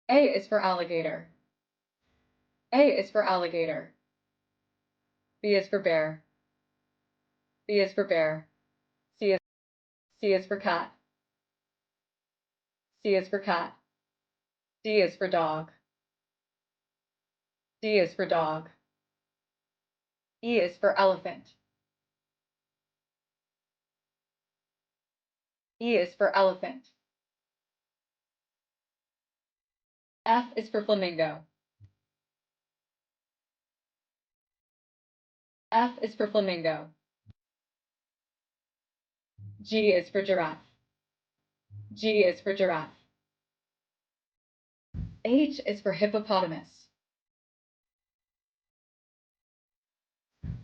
A is for alligator. A is for alligator. B is for bear. B is for bear. C is for cat. C is for cat. D is for dog. D is for dog. E is for elephant. E is for elephant. F is for flamingo. F is for flamingo. G is for giraffe. G is for giraffe. H is for hippopotamus.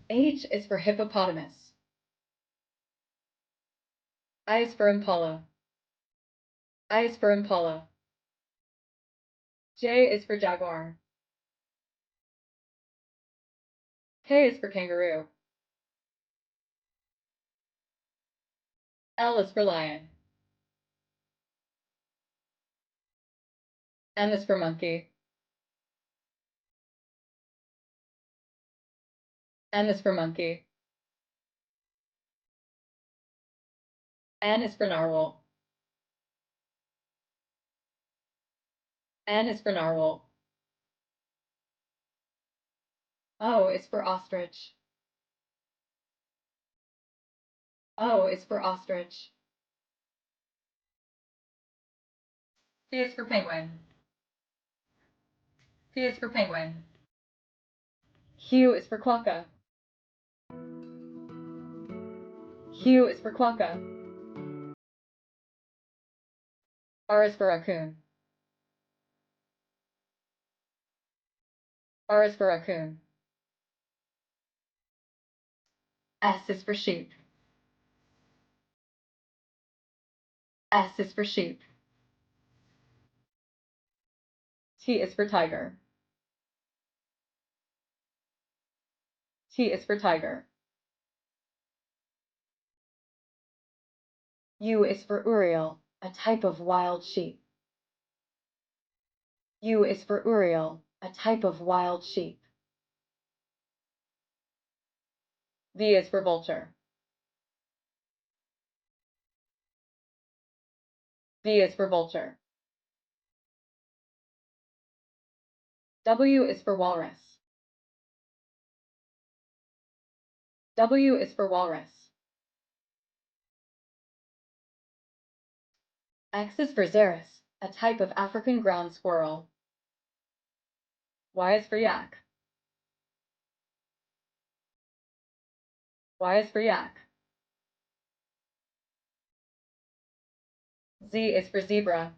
H is for hippopotamus. I is for impala. I is for impala. J is for jaguar. K is for kangaroo. L is for lion. M is for monkey. N is for monkey. N is for narwhal. N is for narwhal. O is for ostrich. O is for ostrich. P is for penguin. P is for penguin. Q is for quokka. Q is for quokka. R is for raccoon. R is for raccoon. S is for sheep. S is for sheep. T is for tiger. T is for tiger. U is for urial, a type of wild sheep. U is for urial, a type of wild sheep. V is for vulture. V is for vulture. W is for walrus. W is for walrus. X is for xeris, a type of African ground squirrel. Y is for yak. Y is for yak. Z is for zebra.